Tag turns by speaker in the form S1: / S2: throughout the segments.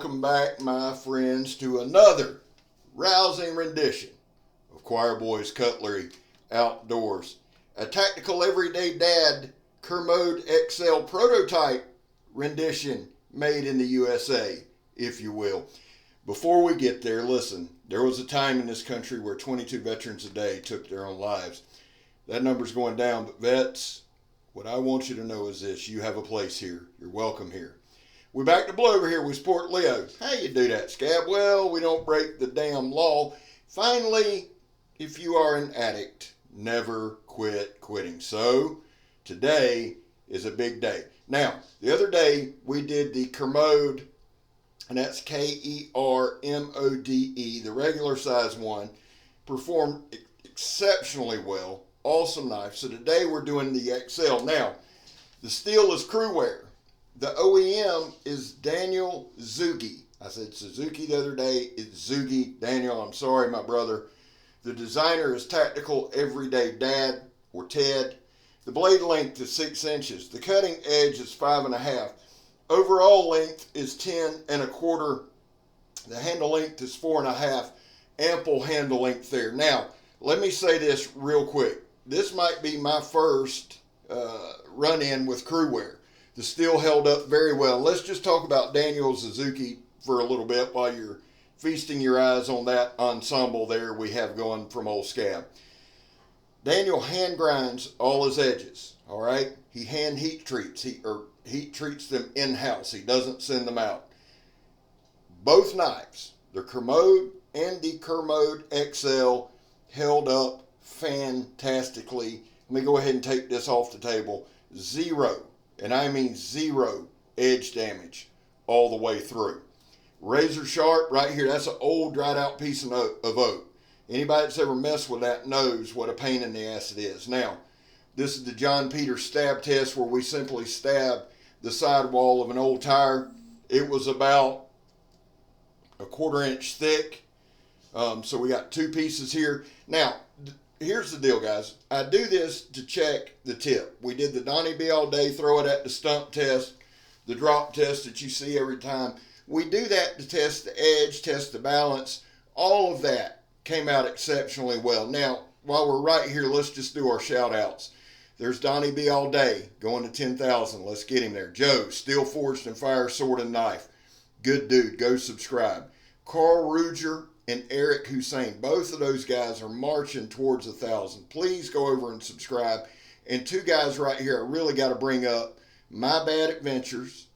S1: welcome back, my friends, to another rousing rendition of Choir Boys Cutlery Outdoors. A tactical everyday dad Kermode XL prototype rendition made in the USA, if you will. Before we get there, listen, there was a time in this country where 22 veterans a day took their own lives. That number's going down, but vets, what I want you to know is this: you have a place here. You're welcome here. We're back to blue over here. We support Leo. How you do that, Scab? Well, we don't break the damn law. Finally, if you are an addict, never quit quitting. So, today is a big day. Now, the other day, we did the Kermode, and that's Kermode, the regular size one. Performed exceptionally well. Awesome knife. So today we're doing the XL. Now, the steel is Crewware. The OEM is Daniel Szugyi. I said Suzuki the other day. It's Szugyi. Daniel, I'm sorry, my brother. The designer is Tactical Everyday Dad, or Ted. The blade length is 6 inches. The cutting edge is 5.5. Overall length is 10 1/4. The handle length is 4.5. Ample handle length there. Now, let me say this real quick. This might be my first run-in with Crewware. The steel held up very well. Let's just talk about Daniel Szugyi for a little bit while you're feasting your eyes on that ensemble there we have going from old Scab. Daniel hand grinds all his edges, all right? He hand heat treats. Heat treats them in-house. He doesn't send them out. Both knives, the Kermode and the Kermode XL, held up fantastically. Let me go ahead and take this off the table. Zero, and I mean zero, edge damage all the way through. Razor sharp right here. That's an old dried out piece of oak. Anybody that's ever messed with that knows what a pain in the ass it is. Now, this is the John Peters stab test where we simply stab the sidewall of an old tire. It was about a 1/4 inch thick. So we got 2 pieces here. Now, here's the deal, guys. I do this to check the tip. We did the Donnie B All-day, throw it at the stump test, the drop test that you see every time. We do that to test the edge, test the balance. All of that came out exceptionally well. Now, while we're right here, let's just do our shout outs. There's Donnie B All-day going to 10,000. Let's get him there. Joe, Steel Forged and Fire Sword and Knife. Good dude. Go subscribe. Karl Ruedger and Eric Husyan. Both of those guys are marching towards 1,000. Please go over and subscribe. And 2 guys right here I really got to bring up. MyBadd Adventures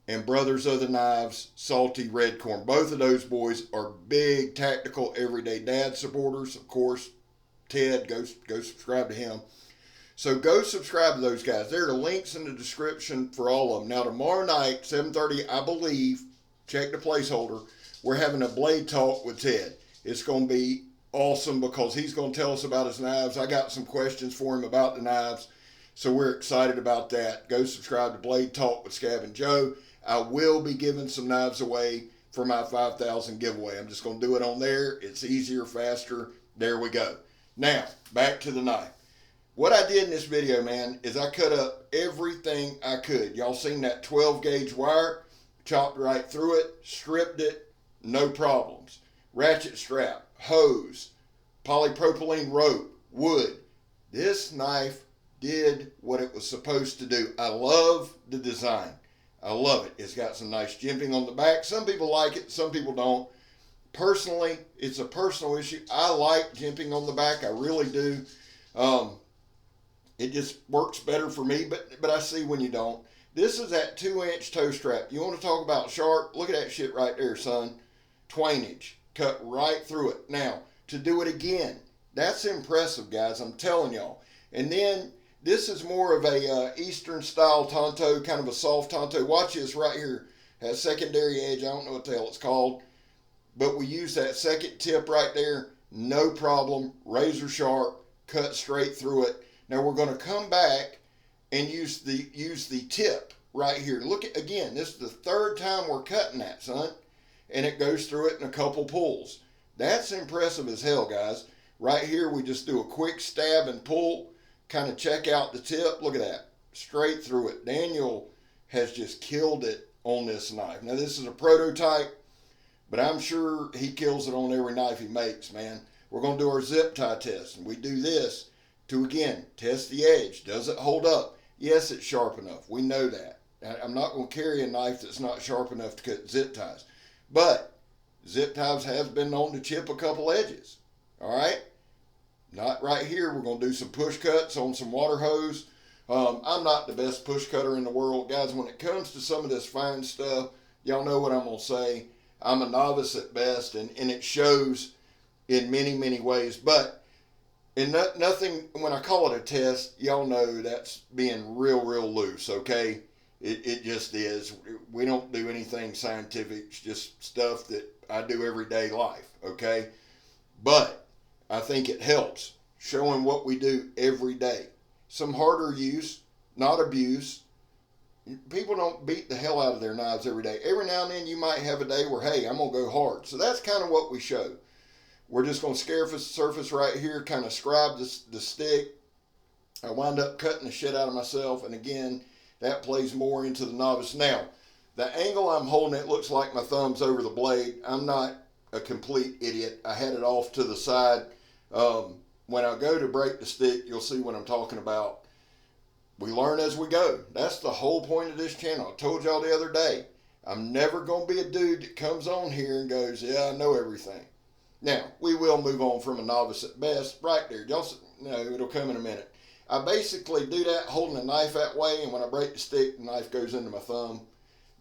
S1: and Brothers of the Knives, Salty Red Corn. Both of those boys are big tactical everyday dad supporters. Of course, Ted, go subscribe to him. So go subscribe to those guys. There are links in the description for all of them. Now tomorrow night, 7:30, I believe, check the placeholder, we're having a blade talk with Ted. It's going to be awesome because he's going to tell us about his knives. I got some questions for him about the knives, so we're excited about that. Go subscribe to Blade Talk with Scab and Joe. I will be giving some knives away for my 5,000 giveaway. I'm just going to do it on there. It's easier, faster. There we go. Now, back to the knife. What I did in this video, man, is I cut up everything I could. Y'all seen that 12 gauge wire? Chopped right through it, stripped it. No problems. Ratchet strap, hose, polypropylene rope, wood. This knife did what it was supposed to do. I love the design. I love it. It's got some nice jimping on the back. Some people like it, some people don't. Personally, it's a personal issue. I like jimping on the back. I really do. It just works better for me, but I see when you don't. This is that 2-inch toe strap. You want to talk about sharp? Look at that shit right there, son. 20-inch. Cut right through it. Now, to do it again, that's impressive, guys. I'm telling y'all. And then, this is more of a Eastern style tonto, kind of a soft tonto. Watch this right here. Has secondary edge. I don't know what the hell it's called. But we use that second tip right there. No problem. Razor sharp. Cut straight through it. Now, we're going to come back and use the tip right here. Look at, again, this is the 3rd time we're cutting that, son. And it goes through it in a couple pulls. That's impressive as hell, guys. Right here, we just do a quick stab and pull, kind of check out the tip. Look at that, straight through it. Daniel has just killed it on this knife. Now this is a prototype, but I'm sure he kills it on every knife he makes, man. We're going to do our zip tie test, and we do this to, again, test the edge. Does it hold up? Yes, it's sharp enough. We know that. I'm not going to carry a knife that's not sharp enough to cut zip ties. But zip ties have been known to chip a couple edges. All right? Not right here. We're going to do some push cuts on some water hose. I'm not the best push cutter in the world. Guys, when it comes to some of this fine stuff, y'all know what I'm going to say. I'm a novice at best, and it shows in many, many ways. But in nothing, when I call it a test, y'all know that's being real, real loose, okay? It just is. We don't do anything scientific. It's just stuff that I do everyday life, okay? But I think it helps showing what we do every day. Some harder use, not abuse. People don't beat the hell out of their knives every day. Every now and then you might have a day where, hey, I'm going to go hard. So that's kind of what we show. We're just going to surface right here, kind of scribe the stick. I wind up cutting the shit out of myself. And again, that plays more into the novice. Now, the angle I'm holding it looks like my thumb's over the blade. I'm not a complete idiot. I had it off to the side. When I go to break the stick, you'll see what I'm talking about. We learn as we go. That's the whole point of this channel. I told y'all the other day, I'm never going to be a dude that comes on here and goes, yeah, I know everything. Now, we will move on from a novice at best. Right there. Y'all know it'll come in a minute. I basically do that holding a knife that way, and when I break the stick, the knife goes into my thumb.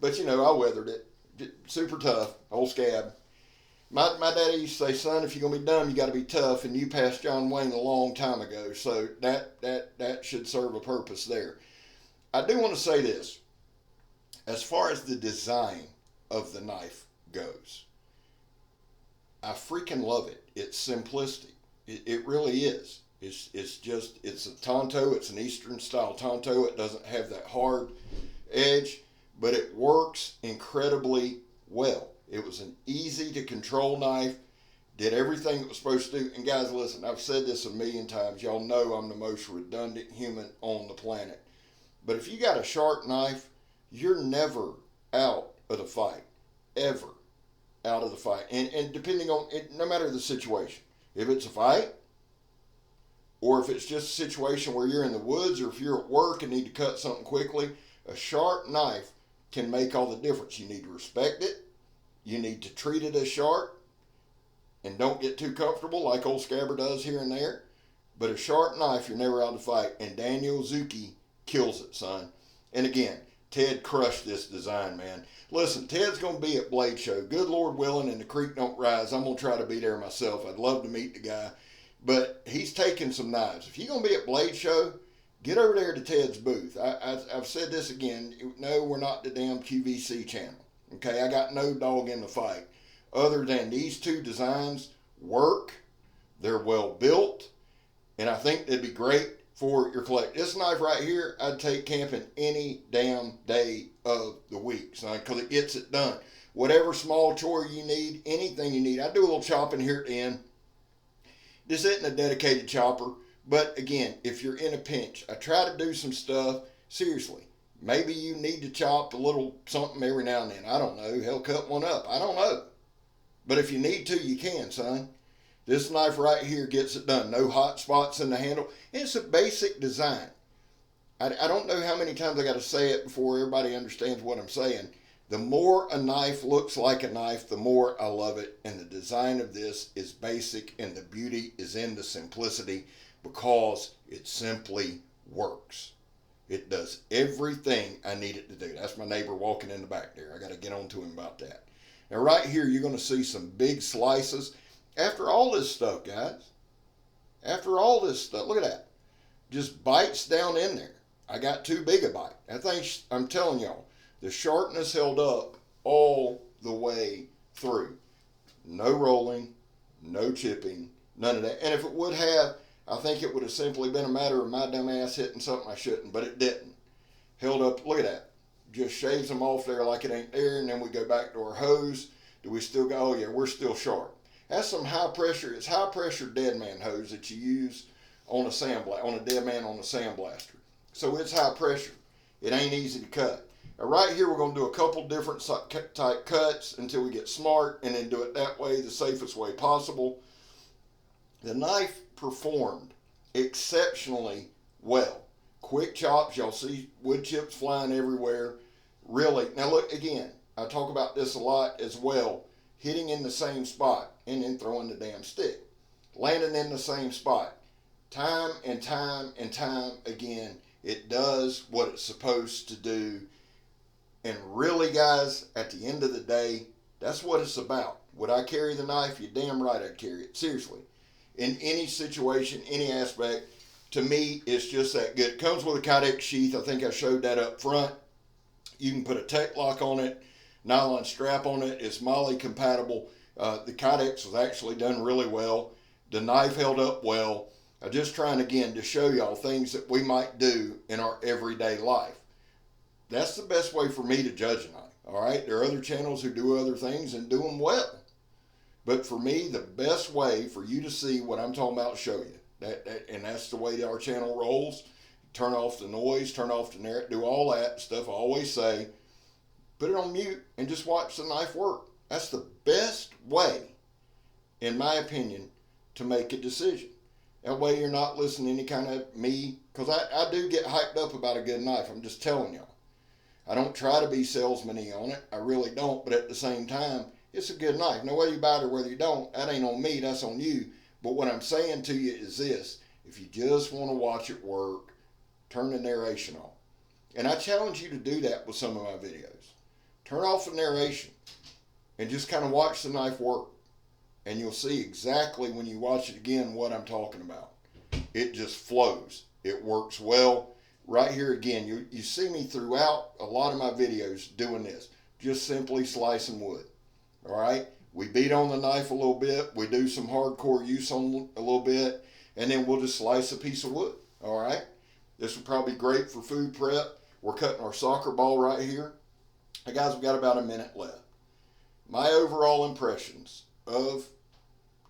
S1: But, you know, I weathered it. Super tough. Old Scab. My daddy used to say, son, if you're going to be dumb, you got to be tough, and you passed John Wayne a long time ago. So that should serve a purpose there. I do want to say this. As far as the design of the knife goes, I freaking love it. It's simplistic. It really is. It's a Tonto. It's an Eastern style Tonto. It doesn't have that hard edge, but it works incredibly well. It was an easy to control knife, did everything it was supposed to do. And guys, listen, I've said this a million times. Y'all know I'm the most redundant human on the planet. But if you got a sharp knife, you're never out of the fight. Ever out of the fight. And depending on it, no matter the situation. If it's a fight, or if it's just a situation where you're in the woods, or if you're at work and need to cut something quickly, a sharp knife can make all the difference. You need to respect it. You need to treat it as sharp, and don't get too comfortable like old Scabber does here and there. But a sharp knife, you're never out to fight. And Daniel Szugyi kills it, son. And again, Ted crushed this design, man. Listen, Ted's going to be at Blade Show. Good Lord willing, and the creek don't rise. I'm going to try to be there myself. I'd love to meet the guy. But he's taking some knives. If you're going to be at Blade Show, get over there to Ted's booth. I've said this again. No, we're not the damn QVC channel. Okay, I got no dog in the fight. Other than these two designs work, they're well built, and I think they'd be great for your collection. This knife right here, I'd take camping any damn day of the week, son, because it gets it done. Whatever small chore you need, anything you need. I do a little chopping here at the end. This isn't a dedicated chopper, but again, if you're in a pinch, I try to do some stuff, seriously. Maybe you need to chop a little something every now and then. I don't know. Hell, cut one up. I don't know. But if you need to, you can, son. This knife right here gets it done. No hot spots in the handle. It's a basic design. I don't know how many times I got to say it before everybody understands what I'm saying. The more a knife looks like a knife, the more I love it. And the design of this is basic, and the beauty is in the simplicity because it simply works. It does everything I need it to do. That's my neighbor walking in the back there. I got to get on to him about that. Now, right here, you're going to see some big slices. After all this stuff, guys, after all this stuff, look at that. Just bites down in there. I got too big a bite. I think, I'm telling y'all, the sharpness held up all the way through. No rolling, no chipping, none of that. And if it would have, I think it would have simply been a matter of my dumb ass hitting something I shouldn't, but it didn't. Held up, look at that. Just shaves them off there like it ain't there, and then we go back to our hose. Do we still go? Oh yeah, we're still sharp. That's some high pressure. It's high pressure dead man hose that you use on a dead man on a sandblaster. So it's high pressure. It ain't easy to cut. Now right here, we're going to do a couple different type cuts until we get smart, and then do it that way, the safest way possible. The knife performed exceptionally well. Quick chops, y'all see wood chips flying everywhere. Really, now look again, I talk about this a lot as well, hitting in the same spot and then throwing the damn stick. Landing in the same spot. Time and time and time again, it does what it's supposed to do. And really, guys, at the end of the day, that's what it's about. Would I carry the knife? You're damn right I'd carry it. Seriously. In any situation, any aspect, to me, it's just that good. It comes with a Kydex sheath. I think I showed that up front. You can put a tech lock on it, nylon strap on it. It's MOLLE compatible. The Kydex was actually done really well. The knife held up well. I'm just trying, again, to show y'all things that we might do in our everyday life. That's the best way for me to judge a knife, all right? There are other channels who do other things and do them well. But for me, the best way for you to see what I'm talking about, show you. And that's the way our channel rolls. Turn off the noise, turn off the narrative, do all that stuff I always say. Put it on mute and just watch the knife work. That's the best way, in my opinion, to make a decision. That way you're not listening to any kind of me, because I do get hyped up about a good knife. I'm just telling y'all. I don't try to be salesman-y on it. I really don't. But at the same time, it's a good knife. Now, whether you buy it or whether you don't, that ain't on me. That's on you. But what I'm saying to you is this. If you just want to watch it work, turn the narration off. And I challenge you to do that with some of my videos. Turn off the narration and just kind of watch the knife work. And you'll see exactly when you watch it again what I'm talking about. It just flows. It works well. Right here again, you see me throughout a lot of my videos doing this. Just simply slicing wood. All right? We beat on the knife a little bit. We do some hardcore use on a little bit. And then we'll just slice a piece of wood. All right? This would probably be great for food prep. We're cutting our soccer ball right here. Hey guys, we've got about a minute left. My overall impressions of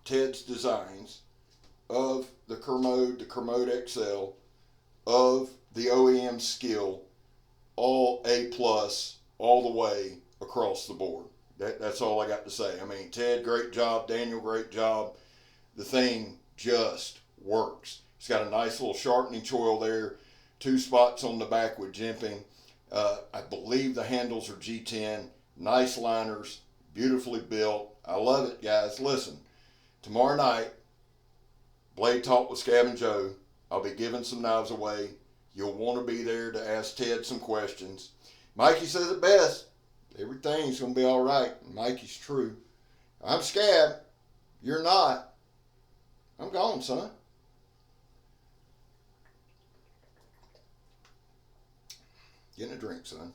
S1: Ted's designs, of the Kermode XL, of the OEM skill, all A+, all the way across the board. That's all I got to say. I mean, Ted, great job. Daniel, great job. The thing just works. It's got a nice little sharpening choil there. 2 spots on the back with jimping. I believe the handles are G10. Nice liners. Beautifully built. I love it, guys. Listen, tomorrow night, Blade Talk with Scab and Joe. I'll be giving some knives away. You'll want to be there to ask Ted some questions. Mikey says it best. Everything's going to be all right. Mikey's true. I'm Scab. You're not. I'm gone, son. Getting a drink, son.